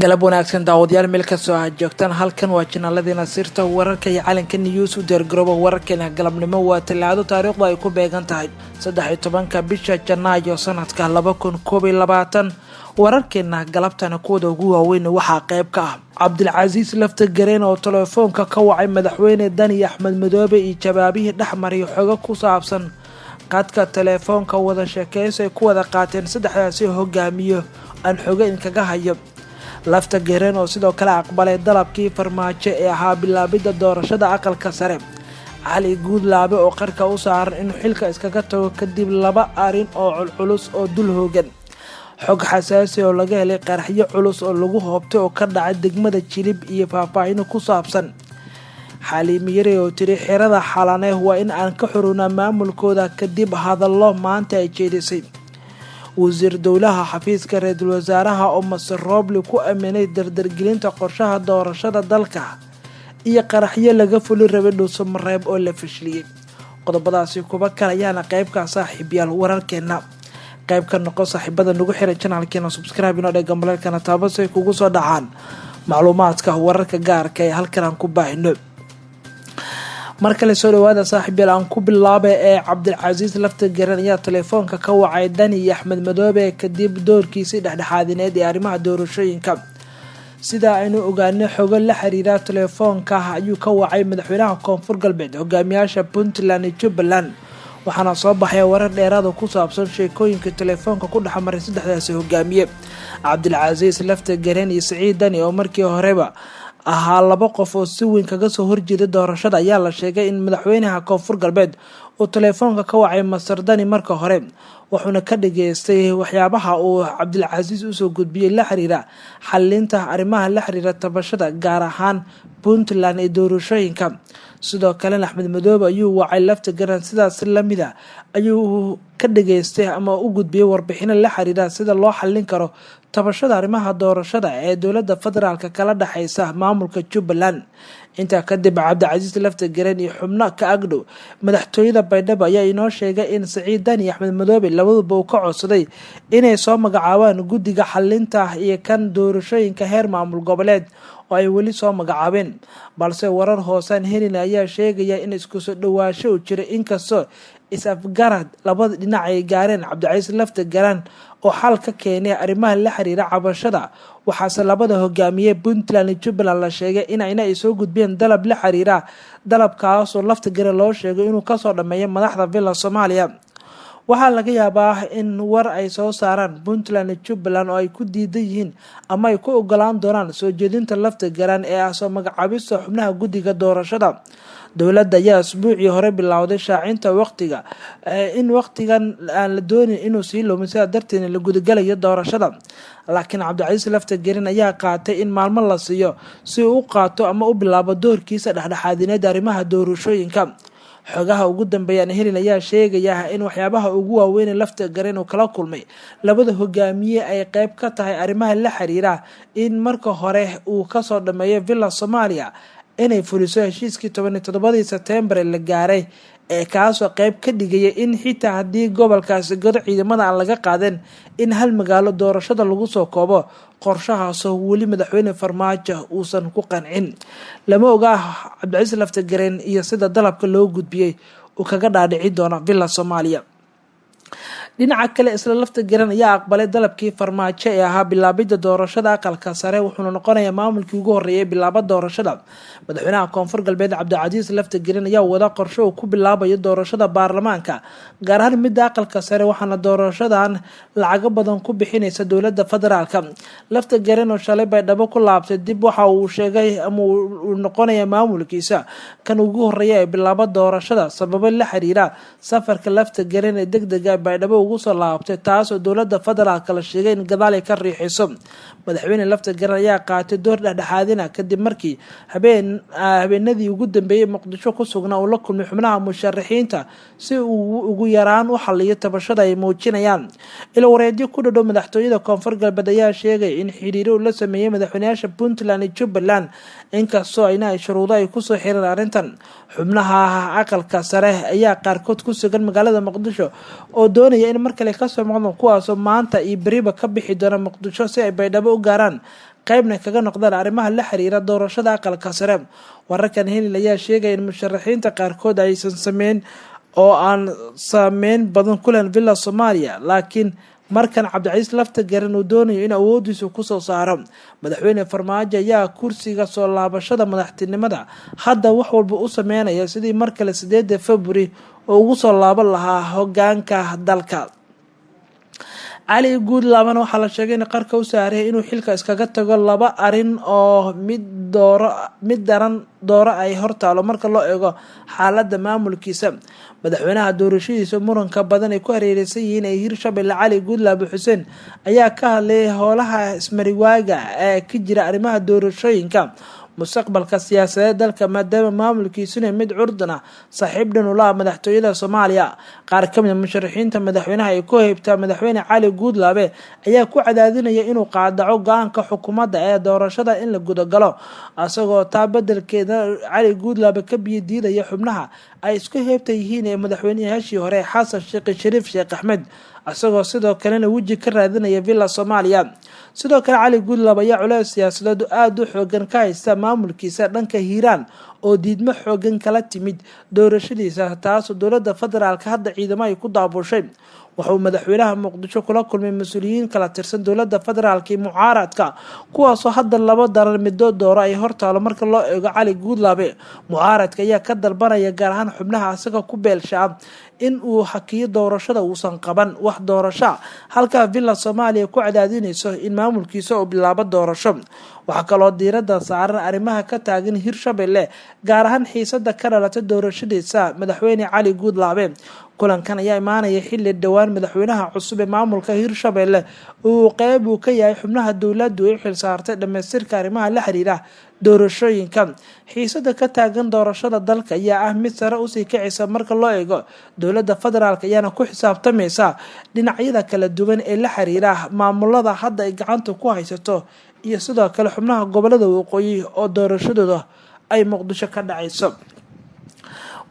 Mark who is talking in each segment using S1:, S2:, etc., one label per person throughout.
S1: galab wanaagsan daawadayaal meel ka soo joogtaan halkan waa janaaladina sirta wararka iyo calanka news u diyaargarooba wararkeena galabnimo waa talaado taariikhdu ay ku beegan tahay 13 bisha Janaayo sanadka 2021 wararkeena galabtana kuwada ugu waaweyn waxaa qayb ka ah Cabdilcasiis Laftagareen oo telefoonka ka wacay madaxweyne Dani Axmed Madoobe iyo jawaabihii dhaxmaray xogo ku saabsan qadka telefoonka wada sheekaysi ku wada qaateen saddexdaasi hogaamiyo aan xogo in kaga hayo Laftagareen oo sidoo kale aqbalay dalabkii farmaajo ee ahaa bilaabida doorashada aqalka sare Cali Guudlaabe oo qarka u saaran in xilka iskaga tago kadib laba arin oo culus oo dul hoogan xog xasaasi oo laga helay qaraxyo culus oo lagu hoobtay oo ka dhacay degmada Jilib iyo faahfaahin ku saabsan Xaliimiyare oo tiri xirada xalane waa in aan ka xurunaa maamulkooda kadib hadallo maanta ay jeedisay wasiir dowlaha xafiiska ra'iisul wasaaraha oo Masar Roble ku aaminay dardargelinta qorshaha doorashada dalka iyo qaraxyo laga fulin rabay Dhuusamareeb oo la fashiliyay qodobadaasi kuba kale ayaana qayb ka saaxiibayaal wararkeena qayb ka noqo saaxiibada nagu xiran channelkeena subscribe inoo dhega markana taabasay kugu soo dhacaan macluumaadka wararka gaarka ee halkan aan ku baahino markale soo dhawaada saaxiibayaal aan ku bilaabay ee Cabdilcasiis Laftagareen ayaa telefoonka ka wacay Dani Axmed Madoobe kadib doorkiisii dhexdhexaadineed ee arrimaha doorashooyinka sida aynu ogaanay xogo la xiriira telefoonka ayuu ka wacay madaxweynaha Koonfur Galbeed hogaamiyaasha Puntland iyo Jubbaland waxaana soo baxay warar dheeraad oo ku saabsan sheekooyinka telefoonka ku dhaxmaray saddexdaasi hogaamiye Cabdilcasiis Laftagareen iyo Saciid Dani oo markii horeba ahaa laba qof oo si weyn kaga soo horjeeday doorashada ayaa la sheegay in madaxweynaha Koonfur Galbeed uu telefoonka ka wacay Masar Dani marka hore wuxuuna ka dhageystay waxyaabaha uu Cabdilcasiis u soo gudbiyay la xiriira xalinta arrimaha la xiriira tabashada gaar ahaan Puntland ee doorashooyinka sidoo kale Axmed Madoobe ayuu wacay Laftagareen sidaas lamida ayuu ka dhageystay ama u gudbiyay warbixino la xiriira sida loo xalin karo tabashada arrimaha doorashada ee dowladda federaalka kala dhaxaysa maamulka Jubbaland inta kadib Cabdilcasiis Laftagareen iyo xubno ka agdhow madaxtooyada Baydhabo ayaa inoo sheegay in Saciid Dani Axmed Madoobe labaduba ka codsaday inay soo magacaabaan guddiga xalinta iyo kan doorashooyinka heer maamul goboleed oo ay wali soo magacaabeen balse warar hoosan helin ayaa sheegaya in isku soo dhawaasho u jira inkastoo is-afgarad labada dhinac ay gaareen Cabdilcasiis Laftagareen oo xal ka keenay arrimaha la xiriira cabashada waxaase labada hogaamiye Puntland iyo Jubbaland la sheegay in ay soo gudbeen dalab la xiriira dalabkaas oo Laftagareen loo sheegay inuu ka soo dhameeyo madaxda Villa Soomaaliya waxaa laga yaabaa in war ay soo saaraan Puntland iyo Jubbaland oo ay ku diidan yihiin ama ay ku ogolaan doonaan soo jeedinta Laftagareen ee soo magacaabista xubnaha guddiga doorashada dowladda ayaa asbuucii hore bilowday shaacinta waqtiga in waqtigan aan la doonin inuu sii lumin sida darteed la gudagalayo doorashada laakiin Cabdilcasiis Laftagareen ayaa qaatay in maalmo la siiyo si uu qaato ama u bilaabo doorkiisa dhexdhexaadineed arrimaha doorashooyinka xogaha ugu dambeeyay helin ayaa sheegaya in waxyaabaha ugu waaweyn Laftagareen uu kala kulmay labada hogaamiye ay qayb ka tahay arrimaha la xiriira in marka hore uu ka soo dhameeyo Villa Soomaaliya inay fuliso heshiiskii 17 September la gaaray ee kaasoo qayb ka dhigay in xitaa hadii gobolkaas god ciidamada aan laga qaadan in hal magaalo doorashada lagu soo koobo qorshahaas oo wali madaxweyne Farmaajo uusan ku qancin lama oga Cabdilcasiis Laftagareen iyo sida dalabka loo gudbiyay uu kaga dhaadhici doono Villa Soomaaliya dhinaca kale isla Laftagareen ayaa aqbalay dalabkii Farmaajo ee ahaa bilaabida doorashada aqalka sare wuxuuna noqonayaa maamulkii ugu horeeyay bilaabada doorashada madaxweynaha Koonfur Galbeed Cabdilcasiis Laftagareen ayaa wada qorshe uu ku bilaabayo doorashada baarlamaanka gaar ahaan mid aqalka sare waxaana doorashadan lacag badan ku bixinaysa dowladda federaalka Laftagareen oo shalay Baydhabo ku laabtay dib waxa uu sheegay ama uu noqonayaa maamulkiisa kan ugu horeeyay ee bilaabada doorashada sababo la xiriira safarka Laftagareen ee degdega Baydhabo ugu soo laabtay taas oo dowladda federaalka la sheegay in gadaal ay ka riixiso madaxweyne Laftagareen ayaa qaatay door dhexdhexaadina kadib markii habeenadii ugu dambeeyay Muqdisho ku sugnaa oo la kulmay xubnaha musharaxiinta si uu ugu yaraan u xalliyo tabashada ay muujinayaan ila wareedyo ku dhadhow madaxtooyada Koonfur Galbeed ayaa sheegay in xiriir uu la sameeyay madaxweynayaasha Puntland iyo Jubbaland inkastoo ay shuruudo ay ku soo xireen arrintan xubnaha aqalka sare ayaa qaarkood ku sugan magaalada Muqdisho oo doonaya in markale ka soo noqdaan kuwaas oo maanta iyo bariba ka bixi doona Muqdisho si ay Baydhabo u gaaraan qaybna kaga noqdaan arrimaha la xiriira doorashada aqalka sare. Wararkan helin ayaa sheegaya in musharaxiinta qaarkood aysan aan saameyn badan ku lahayn villa Soomaaliya, laakiin markan Cabdicasiis Laftagareen uu doonayo in awoodiisa ku soo saaro. Madaxweyne Farmaajo ayaa kursiga soo laabashada madaxtinimada hadda wax walba u sameynaya sidii mar kale 8 February oo ugu soo laaban lahaa hogaanka dalka. Cali Guudlaabe waxaa la sheegay in qarka u saaray inuu xilka iskaga tago laba arin oo mid daran dooro ay hortaalo marka loo eego xaaladda maamulkiisa. Madaxweynaha doorashadiisa muranka badan ay ku hareeraysan yihiin ee Hirshabelle Cali Guudlaabe Xuseen ayaa ka hadlay howlaha ismariwaaga ee ka jira arrimaha doorashooyinka mustaqbalka siyaasadeed dalka maadaama maamulkiisuna mid curdan ah saaxiib dhan u la madaxtooyada Soomaaliya. Qaar ka mid ah musharaxiinta madaxweynaha ay ku heybta madaxweyne Cali Guudlaabe ayaa ku cadaadinaya inuu qaadaco go'aanka xukuumadda ee doorashada in la gudagalo, asagoo taa bedelkeeda Cali Guudlaabe ka biyadiidaya xubnaha ay isku heybta yihiin ee madaxweynayaashii hore Xasan Sheekh Shariif Sheekh Axmed, asagoo sidoo kalena weji ka raadinaya villa Soomaaliya. Sidoo kale Cali Guudlaabe ayaa culays siyaasadeed aad u xoogan ka haysta maamulkiisa dhanka Hiiraan oo diidmo xoogan kala timid doorashadiisa, taas oo dowladda federaalka hadda ciidamo ay ku daabushay. wuxuu madaxweynaha Muqdisho kula kulmay mas'uuliyiin kala tirsan dowladda federaalka iyo mucaaradka kuwaasoo hadda laba daran midood dooro ay hortaalo marka loo eego Cali Guudlaabe. Mucaaradka ayaa ka dalbanaya gaar ahaan xubnaha asaga ku beelshaa in uu hakiyo doorashada uusan qaban wax doorasho, halka villa Soomaaliya ku cadaadinayso in maamulkiisa uu bilaabo doorasho. waxaa kaloo diiradda saaran arrimaha ka taagan Hirshabelle gaar ahaan xiisada ka dhalatay doorashadiisa madaxweyne Cali Guudlaabe. kulankan ayaa imaanaya xilli dhawaan madaxweynaha cusub ee maamulka Hirshabelle uu qayb ka yahay xubnaha dowladdu ay xil saartay dhameystirka arrimaha la xiriira doorashooyinka. xiisada ka taagan doorashada dalka ayaa mid sare u sii kacaysa marka loo eego dowladda federaalka ayaana ku xisaabtamaysa dhinacyada kala duwan ee la xiriira maamulada hadda ay gacanta ku haysato iyo sidoo kale xubnaha gobolada waqooyi oo doorashadooda ay Muqdisho ka dhacayso.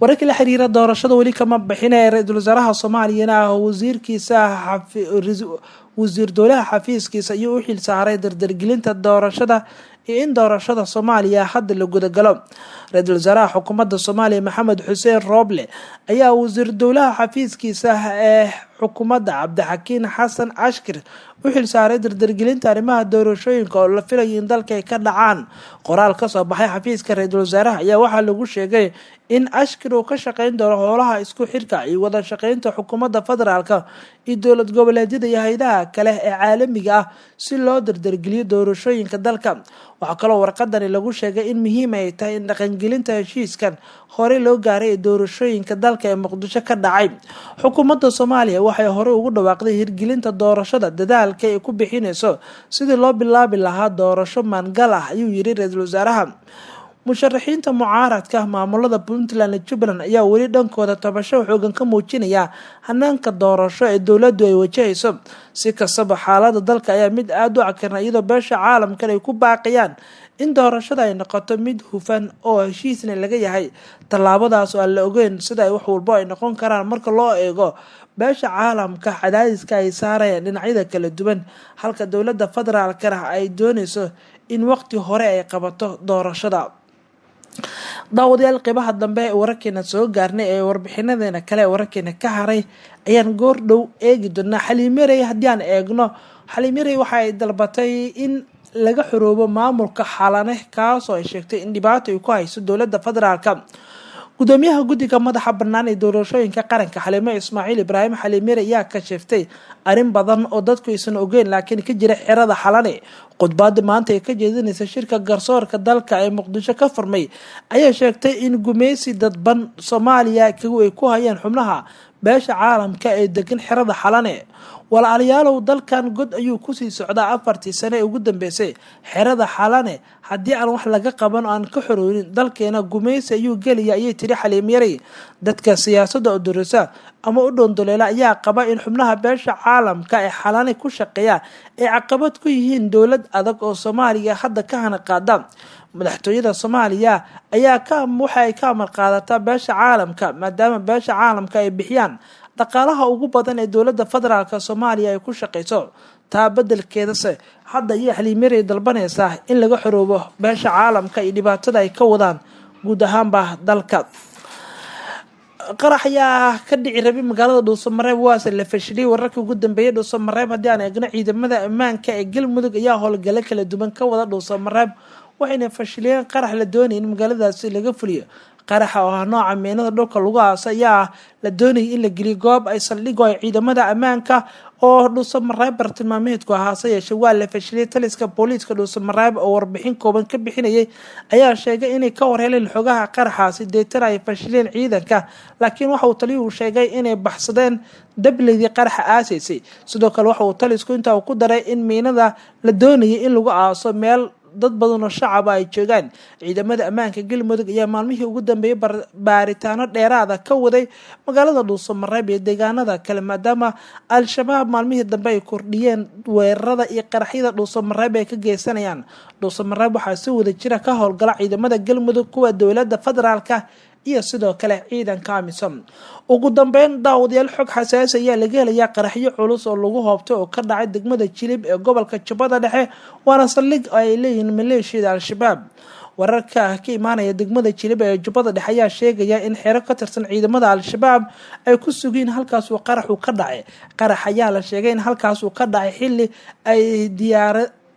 S1: wararka la xiriira doorashada wali kama bixinay ra'iisul wasaaraha Soomaaliya wasiir dowlaha xafiiskiisa iyo u xil saaray dardargelinta doorashada iyo in doorashada Soomaaliya hadda la gudagalo. ra'iisul wasaaraha xukuumadda Soomaaliya Maxamed Xuseen Rooble ayaa wasiir dowlaha xafiiskiisa ee xukuumadda Cabdixakiin Xasan Ashkir u xil saaray dardargelinta arrimaha doorashooyinka oo la filayo in dalka ay ka dhacaan. qoraal ka soo baxay xafiiska ra'iisul wasaaraha ayaa waxaa lagu sheegay in Ashkir uu ka shaqeyn doono howlaha isku xirka iyo wada shaqeynta xukuumadda federaalka iyo dowlad goboleedyada iyo hay'adaha kale ee caalamiga ah si loo dardargeliyo doorashooyinka dalka. waxaa kaloo warqadani lagu sheegay in muhiim ay tahay in dhaqangelinta heshiiskan hore loo gaaray ee doorashooyinka dalka ee Muqdisho ka dhacay. xukuumadda Soomaaliya waxay hore ugu dhawaaqday hirgelinta doorashada dadaalka ay ku bixinayso sidii loo bilaabi lahaa doorasho maangal ah ayuu yiri ra'iisul wasaaraha. musharaxiinta mucaaradka maamulada Puntland iyo Jubbaland ayaa weli dhankooda tabasho xoogan ka muujinaya hanaanka doorasho ee dowladdu ay wajahayso. si kastaba xaaladda dalka ayaa mid aad u cakiran iyadoo beesha caalamka ay ku baaqayaan in doorashada ay noqoto mid hufan oo heshiisna laga yahay. tallaabadaas oo aan la ogeyn sida ay wax walba ay noqon karaan marka loo eego beesha caalamka cadaadiska ay saarayaan dhinacyada kala duwan, halka dowladda federaalka ay doonayso in waqti hore ay qabato doorashada. daawadayaal qeybaha dambe ee wararkeena soo gaarnay ee warbixinadeena kale ee wararkeena ka haray ayaan goor dhow eegi doonaa. Xaliimirey haddii aan eegno, Xaliimirey waxa ay dalbatay in laga xoroobo maamulka Xalane kaasoo ay sheegtay in dhibaato ay ku hayso dowladda federaalka. gudoomiyaha guddiga madaxa bannaan ee doorashooyinka qaranka Xaliime Ismaaciil Ibraahim Xaliimirey ayaa ka sheegtay arrin badan oo dadku aysan ogeyn laakiin ka jira xerada Xalane. khudbada maanta ee ka jeedinaysa shirka garsoorka dalka ee Muqdisho ka furmay ayaa sheegtay in gumeysi dadban Soomaaliya ay ku hayaan xubnaha beesha caalamka ee degan xerada Xalane. walaalayaalow dalkan god ayuu kusii socdaa 4 sano ee ugu dambeysay. xerada Xalane haddii aan wax laga qaban aan ka xoroonin dalkeena gumeysi ayuu gelaya ayay tiri Xaliimirey. dadka siyaasadda oo durasa ama u dhoondoleela ayaa qaba in xubnaha beesha caalamka ee Xalane ku shaqeeya ay caqabad ku yihiin dowlad adag oo Soomaaliya hadda ka hana qaada. madaxtooyada Soomaaliya ayaa waxay ka amar qaadataa beesha caalamka maadaama beesha caalamka ay bixiyaan dhaqaalaha ugu badan ee dowladda federaalka Soomaaliya ay ku shaqeyso. taa beddelkeedase hadda iyo xaliimeray dalbanaysaa in laga xoroobo beesha caalamka iyo dhibaatada ay ka wadaan guud ahaanba dalka. qarax ayaa ka dhici rabay magaalada Dhuusamareeb waase la fashiliyay wararkii ugu dambeeyay Dhuusamareeb haddii aan eegno ciidamada ammaanka ee Galmudug ayaa howlgalo kala duwan ka wada Dhuusamareeb waxayna fashiliyeen qarax la doonayay in magaaladaasi laga fuliyo. qaraxa oo nooca meenada dhulka lagu aasay ayaa la doonayay in la geliyo goob ay saldhigo ay ciidamada ammaanka oo Dhuusamareeb bartilmaameedku ahaase yeeshay waa la fashiliyay. taliska booliiska Dhuusamareeb oo warbixin kooban ka bixinayay ayaa sheegay inay ka warheleen xogaha qaraxaasi deetana ay fashiliyeen ciidanka, laakiin waxa uu taliyuhu sheegay inay baxsadeen dableedii qaraxa aasaysay. sidoo kale waxa uu talisku intaa ku daray in meenada la doonayay in lagu aaso meel dad badan oo shacab ay joogaan. ciidamada ammaanka Galmudug ayaa maalmihii ugu dambeeyay baaritaano dheeraada ka waday magaalada Dhuusamareeb iyo deegaanada kale maadaama al-shabaab maalmihii dambe ay kordhiyeen weerarada iyo qaraxyada Dhuusamareeb ay ka geysanayaan. Dhuusamareeb waxaa si wada jira ka howlgala ciidamada Galmudug kuwa dowladda federaalka iyo sidoo kale ciidanka AMISOM. ugu dambeyn daawadayaal xog xasaasi ayaa laga helayaa qaraxyo culus oo lagu hoobtay oo ka dhacay degmada Jilib ee gobolka Jubbada Dhexe waana saldhig ay leeyihiin maleeshiyada al-shabaab. wararka ka imaanaya degmada Jilib ee Jubbada Dhexe ayaa sheegaya in xero ka tirsan ciidamada al-shabaab ay ku sugeen halkaas oo qarax uu ka dhacay. qarax ayaa la sheegay in halkaas uu ka dhacay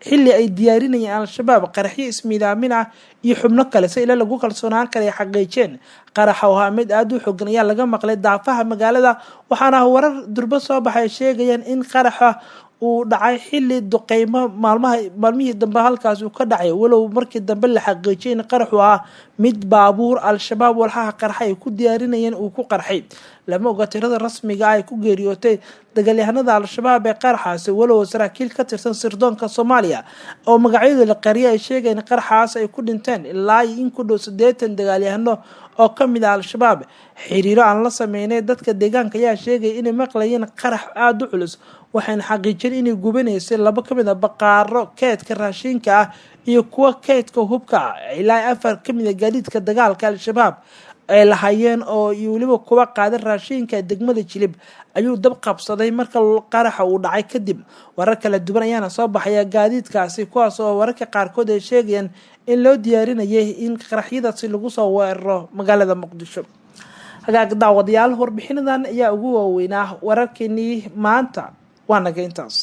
S1: xilli ay diyaarinayeen al-shabaab qaraxyo ismiidaamin ah iyo xubno kale si ila lagu kalsoonaan kara xaqiijeen. qaraxa oo mid aad u xooggan ayaa laga maqlay daafaha magaalada waxaana warar durba soo baxay sheegayaan in qaraxa uu dhacay xilli duqeymo maalmihii dambe halkaas uu ka dhacay walow markii dambe la xaqiijiyay in qaraxu ah mid baabuur al-shabaab walxaha qarxa ay ku diyaarinayeen uu ku qarxay. lama oga tirada rasmiga ay ku geeriyootay dagaalyahanada al-shabaab ee qaraxaasi walow saraakiil ka tirsan sirdoonka Soomaaliya oo magacyadooda la qariyay ay sheegeen qaraxaas ay ku dhinteen ilaa in ku dhow 80 dagaalyahano oo ka mid ah al-shabaab. xiriiro aan la sameynay dadka deegaanka ayaa sheegay inay maqlayeen qarax aad u culus waxayna xaqiijin inay gubaneysay laba ka mid ah baqaaro keedka raashinka ah iyo kuwa keedka hubka ilaa 4 ka mid ah gaadiidka dagaalka al-shabaab ay lahayeen oo waliba kuwa qaadan raashinka degmada Jilib ayuu dab qabsaday marka qaraxa uu dhacay kadib. warar kala duwan ayaana soo baxaya gaadiidkaasi kuwaas oo wararka qaarkood ay sheegayaan in loo diyaarinayay in qaraxyadaasi lagu soo weeraro magaalada Muqdisho. hagaag daawadayaal warbixinadan ayaa ugu waaweynaa wararkeenii maanta waana intaas.